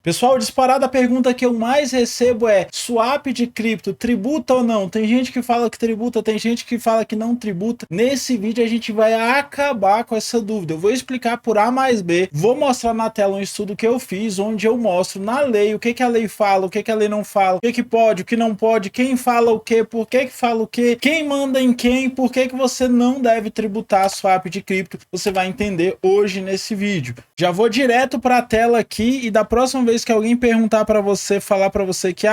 Pessoal, disparada a pergunta que eu mais recebo é: swap de cripto tributa ou não? Tem gente que fala que tributa, tem gente que fala que não tributa. Nesse vídeo a gente vai acabar com essa dúvida. Eu vou explicar por A mais B, vou mostrar na tela um estudo que eu fiz, onde eu mostro na lei o que a lei fala, o que a lei não fala, o que pode, o que não pode, quem fala o que, por que fala o que, quem manda em quem, por que você não deve tributar swap de cripto. Você vai entender hoje nesse vídeo. Já vou direto para a tela aqui e da próxima vez que alguém perguntar para você, falar para você que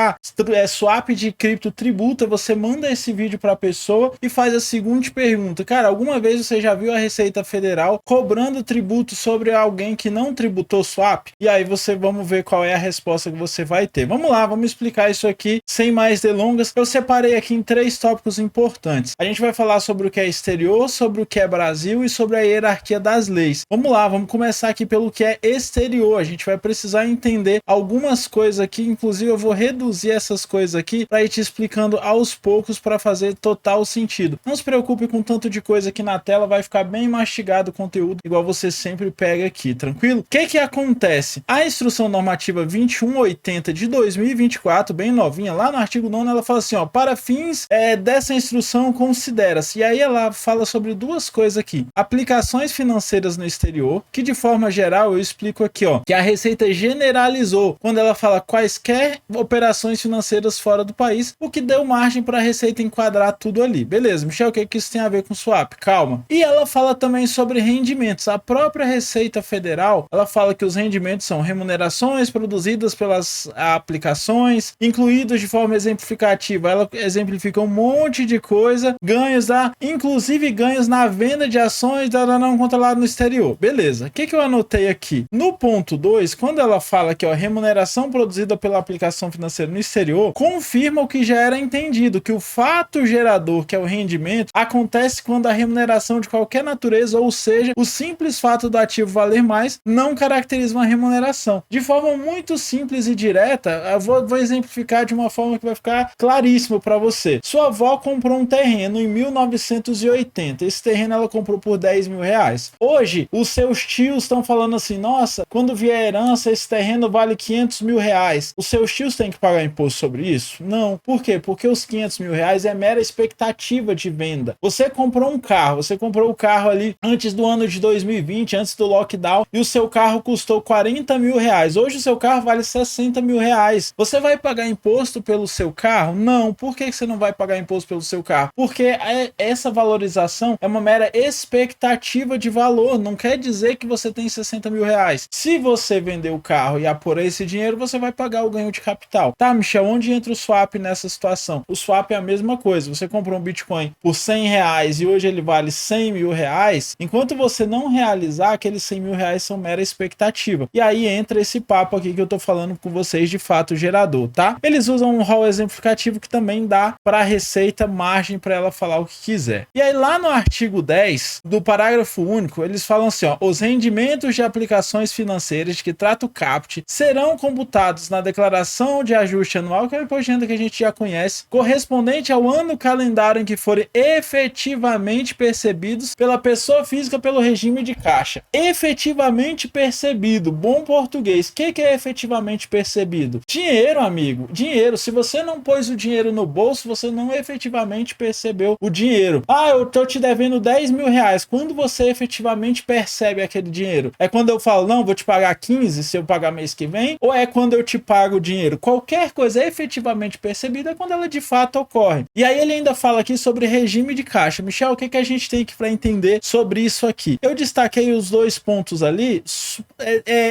swap de cripto tributa, você manda esse vídeo para a pessoa e faz a seguinte pergunta: cara, alguma vez você já viu a Receita Federal cobrando tributo sobre alguém que não tributou swap? E aí vamos ver qual é a resposta que você vai ter. Vamos lá, vamos explicar isso aqui sem mais delongas. Eu separei aqui em 3 tópicos importantes. A gente vai falar sobre o que é exterior, sobre o que é Brasil e sobre a hierarquia das leis. Vamos lá, vamos começar aqui pelo que é exterior. A gente vai precisar entender algumas coisas aqui, inclusive eu vou reduzir essas coisas aqui para ir te explicando aos poucos para fazer total sentido. Não se preocupe com tanto de coisa aqui na tela, vai ficar bem mastigado o conteúdo, igual você sempre pega aqui, tranquilo? O que acontece? A instrução normativa 2180 de 2024, bem novinha, lá no artigo 9º, ela fala assim, ó, para fins dessa instrução considera-se, e aí ela fala sobre duas coisas aqui: aplicações financeiras no exterior, que de forma geral eu explico aqui, ó, que a Receita generalizou quando ela fala quaisquer operações financeiras fora do país, o que deu margem para a Receita enquadrar tudo ali. Beleza, Michel, o que isso tem a ver com swap? Calma. E ela fala também sobre rendimentos. A própria Receita Federal, ela fala que os rendimentos são remunerações produzidas pelas aplicações, incluídos de forma exemplificativa. Ela exemplifica um monte de coisa, ganhos inclusive ganhos na venda de ações da não controlada no exterior. Beleza. O que eu anotei aqui? No ponto 2, quando ela fala que a remuneração produzida pela aplicação financeira no exterior, confirma o que já era entendido, que o fato gerador, que é o rendimento, acontece quando a remuneração de qualquer natureza, ou seja, o simples fato do ativo valer mais, não caracteriza uma remuneração. De forma muito simples e direta, eu vou exemplificar de uma forma que vai ficar claríssimo para você. Sua avó comprou um terreno em 1980. Esse terreno ela comprou por 10 mil reais. Hoje, os seus tios estão falando assim: nossa, quando vier a herança, esse terreno vale 500 mil reais. Os seus tios têm que pagar imposto sobre isso? Não. Por quê? Porque os 500 mil reais é mera expectativa de venda. Você comprou um carro, você comprou o carro ali antes do ano de 2020, antes do lockdown, e o seu carro custou 40 mil reais. Hoje o seu carro vale 60 mil reais. Você vai pagar imposto pelo seu carro? Não. Por que você não vai pagar imposto pelo seu carro? Porque essa valorização é uma mera expectativa de valor. Não quer dizer que você tem 60 mil reais. Se você vender o carro e apurar esse dinheiro, você vai pagar o ganho de capital. Tá, Michel, onde entra o swap nessa situação? O swap é a mesma coisa. Você comprou um Bitcoin por 100 reais e hoje ele vale 100 mil reais. Enquanto você não realizar, aqueles 100 mil reais são mera expectativa. E aí entra esse papo aqui que eu tô falando com vocês de fato gerador, tá? Eles usam um rol exemplificativo que também dá para a Receita margem para ela falar o que quiser. E aí lá no artigo 10 do parágrafo único, eles falam assim, ó: os rendimentos de aplicações financeiras de que trata o CAPT serão computados na declaração de ajuste anual, que é o imposto de renda que a gente já conhece, correspondente ao ano calendário em que forem efetivamente percebidos pela pessoa física pelo regime de caixa. Efetivamente percebido, bom português. O que é efetivamente percebido? Dinheiro, amigo, dinheiro. Se você não pôs o dinheiro no bolso, você não efetivamente percebeu o dinheiro. Ah, eu tô te devendo 10 mil reais. Quando você efetivamente percebe aquele dinheiro? É quando eu falo, não, vou te pagar 15 se eu pagar mês que vem? Ou é quando eu te pago o dinheiro? Qualquer coisa efetivamente percebida é quando ela de fato ocorre. E aí ele ainda fala aqui sobre regime de caixa. Michel, o que a gente tem que para entender sobre isso aqui? Eu destaquei os 2 pontos ali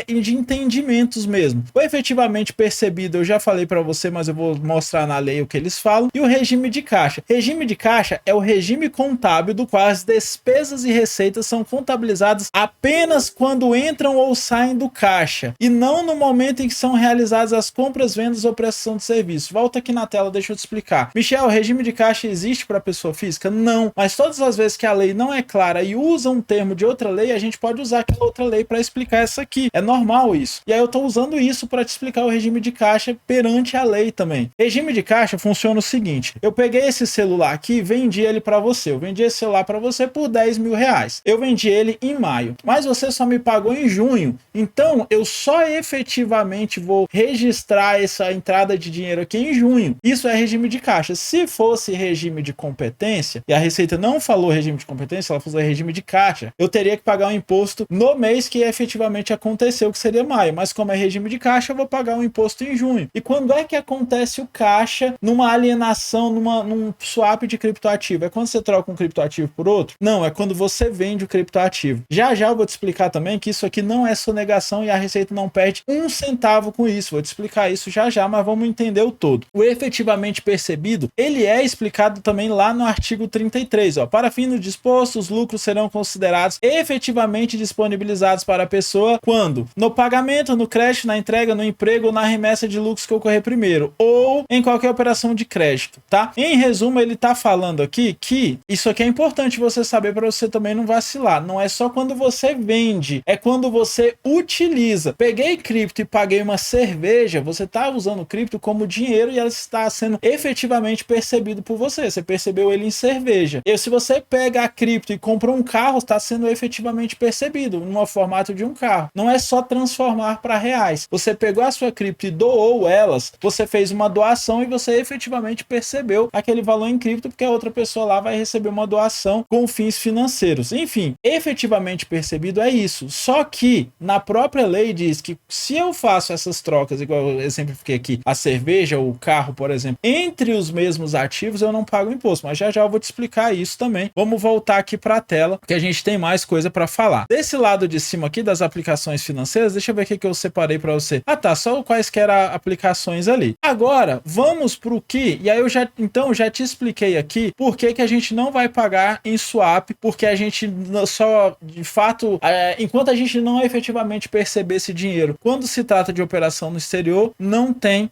de entendimentos mesmo. O efetivamente percebido eu já falei para você, mas eu vou mostrar na lei o que eles falam. E o regime de caixa. Regime de caixa é o regime contábil do qual as despesas e receitas são contabilizadas apenas quando entram ou saem do caixa, e não no momento em que são realizadas as compras, vendas ou prestação de serviço. Volta aqui na tela, deixa eu te explicar. Michel, o regime de caixa existe para pessoa física? Não. Mas todas as vezes que a lei não é clara e usa um termo de outra lei, a gente pode usar aquela outra lei para explicar essa aqui. É normal isso. E aí eu tô usando isso para te explicar o regime de caixa perante a lei também. Regime de caixa funciona o seguinte: eu peguei esse celular aqui e vendi ele para você. Eu vendi esse celular para você por 10 mil reais. Eu vendi ele em maio, mas você só me pagou em junho. Então eu só efetivamente efetivamente vou registrar essa entrada de dinheiro aqui em junho. Isso é regime de caixa. Se fosse regime de competência, e a Receita não falou regime de competência, ela falou regime de caixa, eu teria que pagar um imposto no mês que efetivamente aconteceu, que seria maio. Mas como é regime de caixa, eu vou pagar um imposto em junho. E quando é que acontece o caixa numa alienação, num swap de criptoativo? É quando você troca um criptoativo por outro? Não, é quando você vende o criptoativo. Já eu vou te explicar também que isso aqui não é sonegação e a Receita não perde um centavo com isso. Vou te explicar isso já, mas vamos entender o todo. O efetivamente percebido, ele é explicado também lá no artigo 33. Para fim do disposto, os lucros serão considerados efetivamente disponibilizados para a pessoa quando? No pagamento, no crédito, na entrega, no emprego ou na remessa de lucros que ocorrer primeiro, ou em qualquer operação de crédito, tá? Em resumo, ele tá falando aqui que isso aqui é importante você saber para você também não vacilar. Não é só quando você vende, é quando você utiliza. Peguei cripto e paguei uma cerveja, você tá usando cripto como dinheiro e ela está sendo efetivamente percebido por você. Você percebeu ele em cerveja. E se você pega a cripto e compra um carro, está sendo efetivamente percebido no formato de um carro. Não é só transformar para reais. Você pegou a sua cripto e doou elas, você fez uma doação e você efetivamente percebeu aquele valor em cripto, porque a outra pessoa lá vai receber uma doação com fins financeiros. Enfim, efetivamente percebido é isso. Só que na própria lei diz que se eu faço essas trocas, igual eu exemplifiquei aqui, a cerveja ou o carro, por exemplo, entre os mesmos ativos, eu não pago imposto. Mas já eu vou te explicar isso também. Vamos voltar aqui para a tela, porque a gente tem mais coisa para falar. Desse lado de cima aqui das aplicações financeiras, deixa eu ver o que eu separei para você. Ah, tá, só quaisquer aplicações ali. Agora, vamos pro que, e aí eu já te expliquei aqui por que a gente não vai pagar em swap, porque a gente só, de fato, enquanto a gente não efetivamente perceber esse dinheiro, quando se trata de operação no exterior, não tem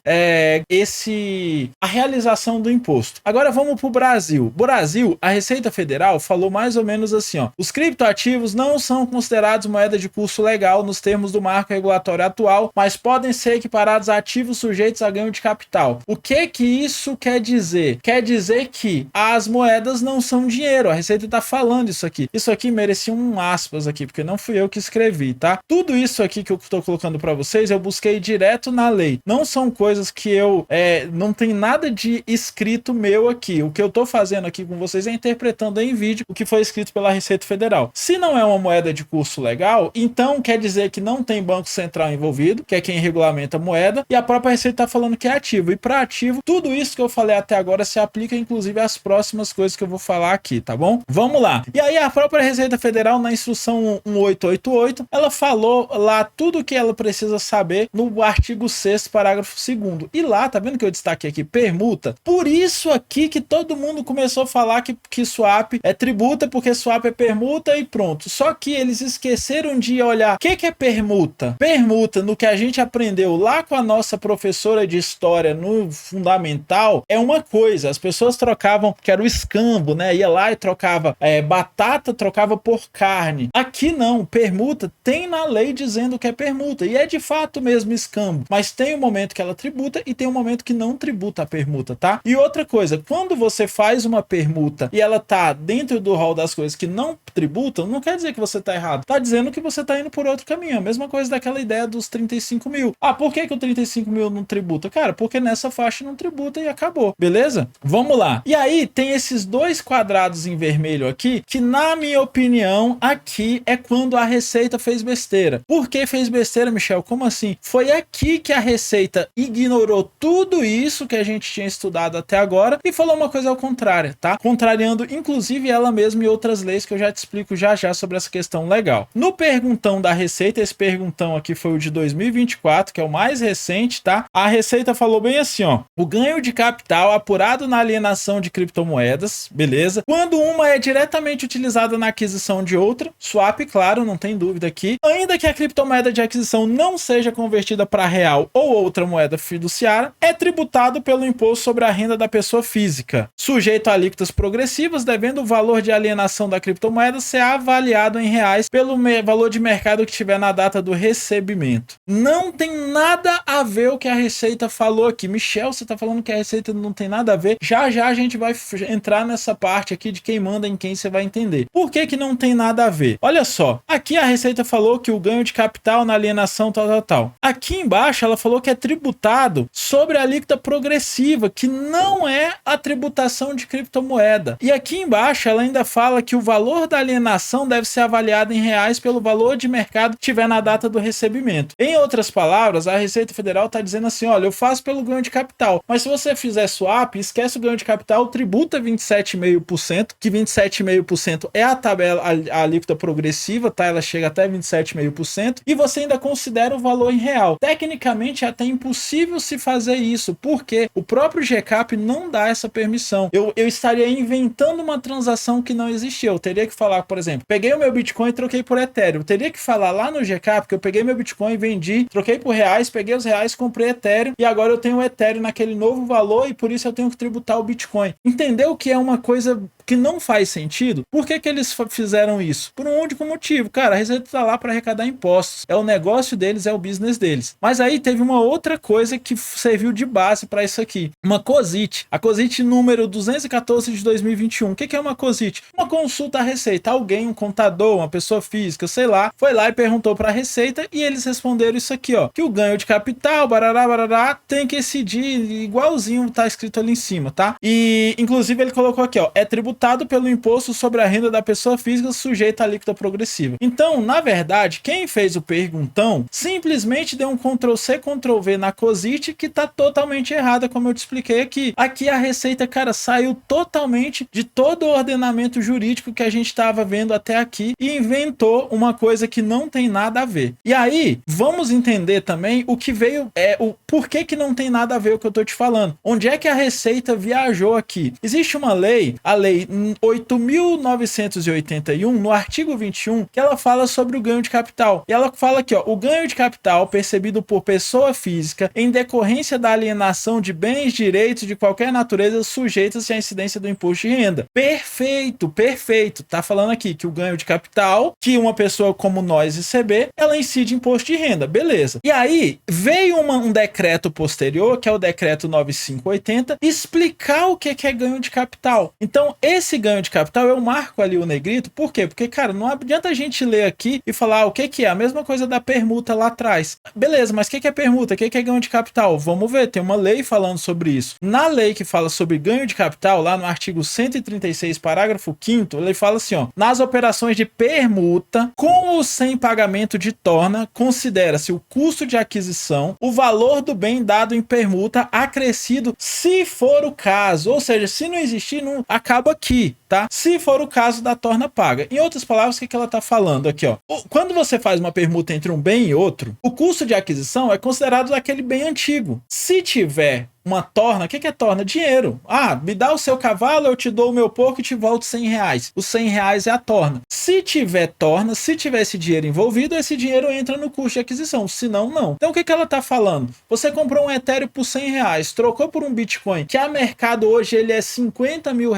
a realização do imposto. Agora vamos pro Brasil. Brasil, a Receita Federal falou mais ou menos assim, os criptoativos não são considerados moeda de curso legal nos termos do marco regulatório atual, mas podem ser equiparados a ativos sujeitos a ganho de capital. O que isso quer dizer? Quer dizer que as moedas não são dinheiro. A Receita tá falando isso aqui. Isso aqui merecia um aspas aqui, porque não fui eu que escrevi, tá? Tudo isso aqui que eu tô colocando para vocês, eu busquei direto na lei. Não são coisas que eu... não tem nada de escrito meu aqui. O que eu tô fazendo aqui com vocês é interpretando em vídeo o que foi escrito pela Receita Federal. Se não é uma moeda de curso legal, então quer dizer que não tem Banco Central envolvido, que é quem regulamenta a moeda, e a própria Receita tá falando que é ativo. E para ativo, tudo isso que eu falei até agora se aplica inclusive às próximas coisas que eu vou falar aqui, tá bom? Vamos lá. E aí a própria Receita Federal, na instrução 1888, ela falou lá tudo o que ela precisa saber no artigo 6º, parágrafo 2º. E lá, tá vendo que eu destaquei aqui? Permuta. Por isso aqui que todo mundo começou a falar que swap é tributa, porque swap é permuta e pronto. Só que eles esqueceram de olhar o que é permuta. Permuta, no que a gente aprendeu lá com a nossa professora de história no fundamental, é uma coisa. As pessoas trocavam, que era o escambo, né? Ia lá e trocava batata, trocava por carne. Aqui não. Permuta tem na lei dizendo que é permuta. E é de fato mesmo escambo. Mas tem um momento que ela tributa e tem um momento que não tributa a permuta, tá? E outra coisa, quando você faz uma permuta e ela tá dentro do rol das coisas que não tributam, não quer dizer que você tá errado. Tá dizendo que você tá indo por outro caminho. A mesma coisa daquela ideia dos 35 mil. Ah, por que o 35 mil não tributa? Cara, porque nessa faixa não tributa e acabou. Beleza? Vamos lá. E aí tem esses dois quadrados em vermelho aqui, que na minha opinião, aqui é quando a Receita fez besteira. Por que fez besteira, Michel? Como assim? Foi aqui que a Receita ignorou tudo isso que a gente tinha estudado até agora e falou uma coisa ao contrário, tá? Contrariando, inclusive, ela mesma e outras leis que eu já te explico já sobre essa questão legal. No perguntão da Receita, esse perguntão aqui foi o de 2024, que é o mais recente, tá? A Receita falou bem assim, o ganho de capital apurado na alienação de criptomoedas, beleza? Quando uma é diretamente utilizada na aquisição de outra, swap, claro, não tem dúvida aqui, ainda que a criptomoeda de aquisição não seja convertida para real ou outra moeda fiduciária, é tributado pelo imposto sobre a renda da pessoa física, sujeito a alíquotas progressivas, devendo o valor de alienação da criptomoeda ser avaliado em reais pelo valor de mercado que tiver na data do recebimento. Não tem nada a ver o que a Receita falou aqui. Michel, você tá falando que a Receita não tem nada a ver? Já a gente vai entrar nessa parte aqui de quem manda em quem, você vai entender. Por que não tem nada a ver? Olha só, aqui a Receita falou que o ganho de capital na alienação tal. Aqui embaixo ela falou que é tributado sobre a alíquota progressiva, que não é a tributação de criptomoeda. E aqui embaixo ela ainda fala que o valor da alienação deve ser avaliado em reais pelo valor de mercado que tiver na data do recebimento. Em outras palavras, a Receita Federal está dizendo assim, olha, eu faço pelo ganho de capital, mas se você fizer swap, esquece o ganho de capital, tributa 27,5%, que 27,5% é a tabela, a alíquota progressiva, tá? Ela chega até 27,5%, e você ainda considera o valor em real. Tecnicamente é até impossível se fazer isso, porque o próprio GCAP não dá essa permissão. Eu estaria inventando uma transação que não existia. Eu teria que falar, por exemplo, peguei o meu Bitcoin e troquei por Ethereum. Eu teria que falar lá no GCAP que eu peguei meu Bitcoin, vendi, troquei por reais, peguei os reais, comprei Ethereum e agora eu tenho o Ethereum naquele novo valor e por isso eu tenho que tributar o Bitcoin. Entendeu que é uma coisa que não faz sentido? Por que eles fizeram isso? Por um único motivo. Cara, a Receita tá lá para arrecadar impostos. É o negócio deles, é o business deles. Mas aí teve uma outra coisa que serviu de base para isso aqui. Uma COSIT. A COSIT número 214 de 2021. O que é uma COSIT? Uma consulta à Receita. Alguém, um contador, uma pessoa física, sei lá, foi lá e perguntou para a Receita e eles responderam isso aqui, ó. Que o ganho de capital, barará, barará, tem que incidir igualzinho tá escrito ali em cima, tá? E, inclusive, ele colocou aqui, ó. É tributado pelo imposto sobre a renda da pessoa física sujeita à alíquota progressiva. Então, na verdade, quem fez o perguntão simplesmente deu um Ctrl+C, Ctrl+V na COSIT que tá totalmente errada, como eu te expliquei aqui. Aqui a Receita, cara, saiu totalmente de todo o ordenamento jurídico que a gente estava vendo até aqui e inventou uma coisa que não tem nada a ver. E aí, vamos entender também o que veio, o porquê que não tem nada a ver o que eu tô te falando. Onde é que a Receita viajou aqui? Existe uma lei, a lei 8.981, no artigo 21, que ela fala sobre o ganho de capital. E ela fala aqui, ó, o ganho de capital percebido por pessoa física em decorrência da alienação de bens, direitos de qualquer natureza sujeitos à incidência do imposto de renda. Perfeito, perfeito. Tá falando aqui que o ganho de capital, que uma pessoa como nós receber, ela incide imposto de renda. Beleza. E aí, veio um decreto posterior, que é o decreto 9580, explicar o que é ganho de capital. Então, esse ganho de capital, eu marco ali o negrito. Por quê? Porque, cara, não adianta a gente ler aqui e falar o que é. A mesma coisa da permuta lá atrás. Beleza, mas o que é permuta? O que é ganho de capital? Vamos ver, tem uma lei falando sobre isso. Na lei que fala sobre ganho de capital, lá no artigo 136, parágrafo 5º, ele fala assim, ó, nas operações de permuta, com ou sem pagamento de torna, considera-se o custo de aquisição, o valor do bem dado em permuta acrescido, se for o caso. Ou seja, se não existir, não acaba aqui, tá? Se for o caso da torna paga. Em outras palavras, o que ela tá falando aqui, ó? Quando você faz uma permuta entre um bem e outro, o custo de aquisição é considerado daquele bem antigo. Se tiver uma torna, o que é torna? Dinheiro. Ah, me dá o seu cavalo, eu te dou o meu porco e te volto R$100. Os R$100 é a torna. Se tiver torna, se tiver esse dinheiro envolvido, esse dinheiro entra no custo de aquisição. Se não, não. Então o que ela tá falando? Você comprou um Ethereum por R$100, trocou por um Bitcoin, que a mercado hoje ele é R$50 mil,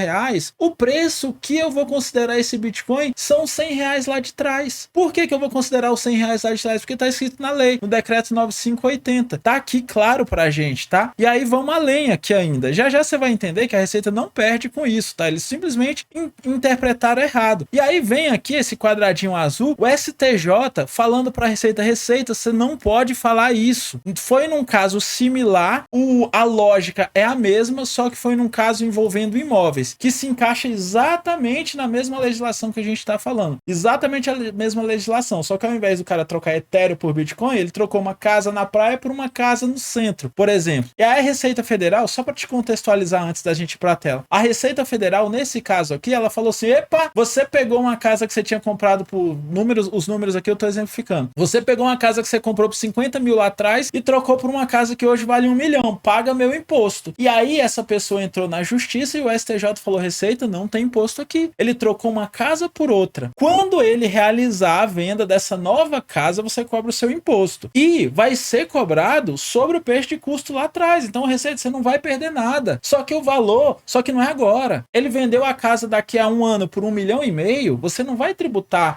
o preço que eu vou considerar esse Bitcoin são R$100 lá de trás. Por que eu vou considerar os R$100 lá de trás? Porque tá escrito na lei, no decreto 9580. Tá aqui claro pra gente, tá? E aí vamos além aqui ainda. Já já você vai entender que a Receita não perde com isso, tá? Eles simplesmente interpretaram errado. E aí vem aqui esse quadradinho azul, o STJ falando para a Receita, você não pode falar isso. Foi num caso similar, a lógica é a mesma, só que foi num caso envolvendo imóveis, que se encaixa exatamente na mesma legislação que a gente está falando. Exatamente a mesma legislação, só que ao invés do cara trocar Ethereum por Bitcoin, ele trocou uma casa na praia por uma casa no centro, por exemplo. E aí a Receita Federal, só para te contextualizar antes da gente ir para a tela, a Receita Federal, nesse caso aqui, ela falou assim, epa, você pegou uma casa que você tinha comprado por números, os números aqui eu tô exemplificando. Você pegou uma casa que você comprou por 50 mil lá atrás e trocou por uma casa que hoje vale 1 milhão, paga meu imposto. E aí essa pessoa entrou na justiça e o STJ falou, Receita, não tem imposto aqui. Ele trocou uma casa por outra. Quando ele realizar a venda dessa nova casa, você cobra o seu imposto. E vai ser cobrado sobre o preço de custo lá atrás. Então Receita, você não vai perder nada. Só que o valor, só que não é agora. Ele vendeu a casa daqui a um ano por 1,5 milhão, você não vai tributar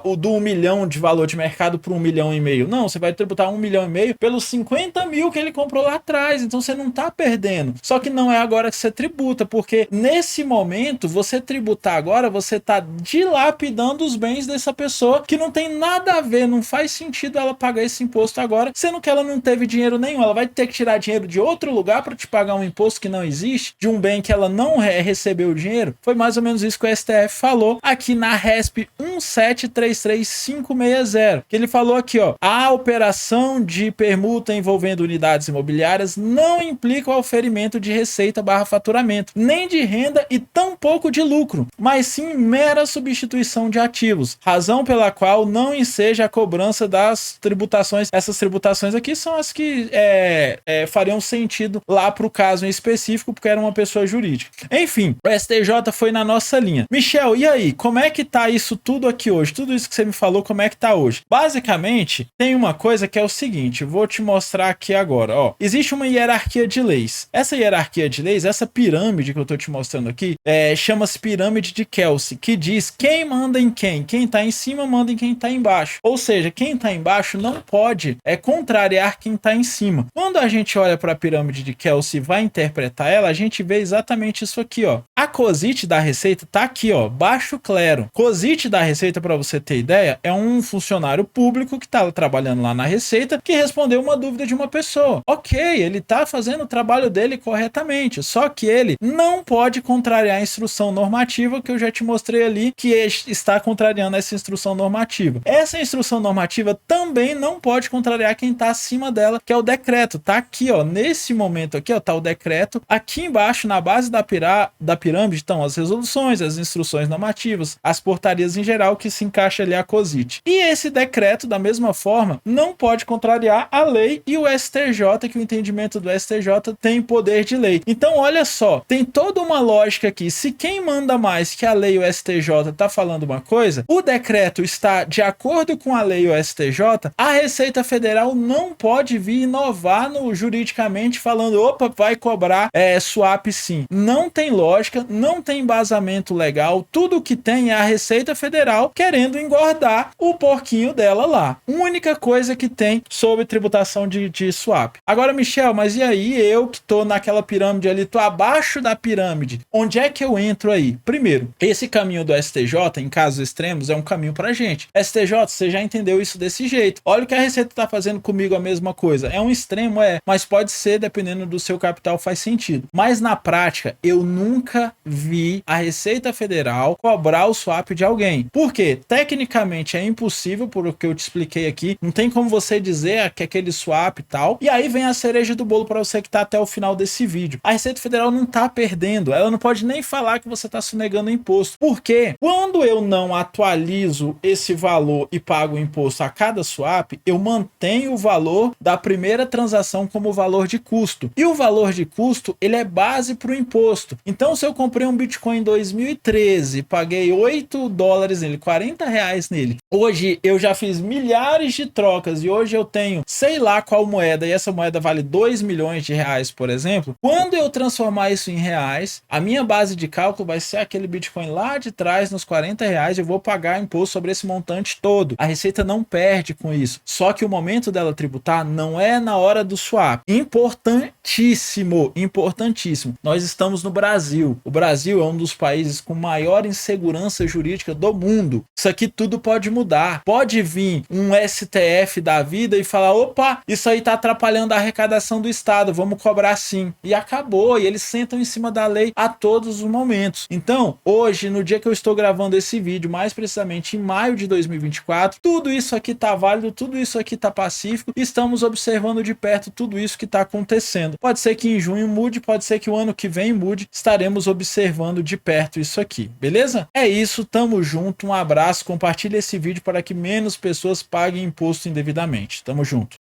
o do 1 milhão de valor de mercado por 1,5 milhão. Não, você vai tributar 1,5 milhão pelos 50 mil que ele comprou lá atrás. Então você não tá perdendo. Só que não é agora que você tributa, porque nesse momento, você tributar agora, você tá dilapidando os bens dessa pessoa que não tem nada a ver, não faz sentido ela pagar esse imposto agora, sendo que ela não teve dinheiro nenhum. Ela vai ter que tirar dinheiro de outro lugar para te pagar um imposto que não existe, de um bem que ela não recebeu o dinheiro. Foi mais ou menos isso que o STF falou aqui na RESP 1733560, que ele falou aqui, ó: a operação de permuta envolvendo unidades imobiliárias não implica o oferimento de receita / faturamento, nem de renda e tampouco de lucro, mas sim mera substituição de ativos, razão pela qual não enseja a cobrança das tributações. Essas tributações aqui são as que fariam sentido lá para o caso em específico, porque era uma pessoa jurídica. Enfim, o STJ foi na nossa linha. Michel, e aí? Como é que tá isso tudo aqui hoje? Tudo isso que você me falou, como é que tá hoje? Basicamente, tem uma coisa que é o seguinte, vou te mostrar aqui agora, ó. Existe uma hierarquia de leis. Essa hierarquia de leis, essa pirâmide que eu tô te mostrando aqui, chama-se pirâmide de Kelsey, que diz quem manda em quem. Quem tá em cima manda em quem tá embaixo. Ou seja, quem tá embaixo não pode contrariar quem tá em cima. Quando a gente olha para a pirâmide de Kelsey e vai interpretar ela, a gente vê exatamente isso aqui, ó. A COSIT da Receita tá aqui, ó, baixo clero. COSIT da Receita, para você ter ideia, é um funcionário público que tá trabalhando lá na Receita, que respondeu uma dúvida de uma pessoa. Ok, ele tá fazendo o trabalho dele corretamente, só que ele não pode contrariar a instrução normativa que eu já te mostrei ali, que está contrariando essa instrução normativa. Essa instrução normativa também não pode contrariar quem tá acima dela, que é o decreto. Tá aqui, ó, nesse momento aqui, ó, tá o decreto. Aqui embaixo, na base da pirâmide, estão as resoluções, as instruções normativas, as portarias em geral, que se encaixa ali a COSIT. E esse decreto, da mesma forma, não pode contrariar a lei e o STJ, que o entendimento do STJ tem poder de lei. Então, olha só, tem toda uma lógica aqui. Se quem manda mais que a lei e o STJ tá falando uma coisa, o decreto está de acordo com a lei e o STJ, a Receita Federal não pode vir inovar no juridicamente falando, opa, vai cobrar swap sim. Não tem lógica, não tem embasamento legal, tudo que tem é a Receita Federal querendo engordar o porquinho dela lá. Única coisa que tem sobre tributação de swap. Agora, Michel, mas e aí eu que tô naquela pirâmide ali, tô abaixo da pirâmide, onde é que eu entro aí? Primeiro, esse caminho do STJ, em casos extremos, é um caminho pra gente. STJ, você já entendeu isso desse jeito. Olha o que a Receita tá fazendo comigo, a mesma coisa. É um extremo, mas pode ser, dependendo do seu capital, faz sentido. Mas na prática, eu nunca vi a Receita Federal cobrar o swap de alguém. Por quê? Tecnicamente é impossível, por o que eu te expliquei aqui. Não tem como você dizer que aquele swap e tal. E aí vem a cereja do bolo para você que tá até o final desse vídeo. A Receita Federal não tá perdendo. Ela não pode nem falar que você tá sonegando imposto. Porque quando eu não atualizo esse valor e pago o imposto a cada swap, eu mantenho o valor da primeira transação como valor de custo. E o valor de custo, ele é base para o imposto. Então, se eu comprei um Bitcoin em 2013, paguei $8 nele, R$40 nele. Hoje eu já fiz milhares de trocas e hoje eu tenho sei lá qual moeda e essa moeda vale R$2 milhões, por exemplo. Quando eu transformar isso em reais, a minha base de cálculo vai ser aquele Bitcoin lá de trás nos R$40, eu vou pagar imposto sobre esse montante todo. A Receita não perde com isso. Só que o momento dela tributar não é na hora do swap. Importantíssimo, importantíssimo. Nós estamos no Brasil. O Brasil é um dos países com maior insegurança jurídica do mundo. Isso aqui tudo pode mudar. Pode vir um STF da vida e falar, opa, isso aí tá atrapalhando a arrecadação do Estado, vamos cobrar sim. E acabou. E eles sentam em cima da lei a todos os momentos. Então, hoje, no dia que eu estou gravando esse vídeo, mais precisamente em maio de 2024, tudo isso aqui tá válido, tudo isso aqui tá pacífico. Estamos observando de perto tudo isso que tá acontecendo. Pode ser que em junho mude, pode ser que o ano que vem mude. Estaremos observando de perto isso aqui, beleza? É isso, tamo junto, um abraço, compartilhe esse vídeo para que menos pessoas paguem imposto indevidamente. Tamo junto.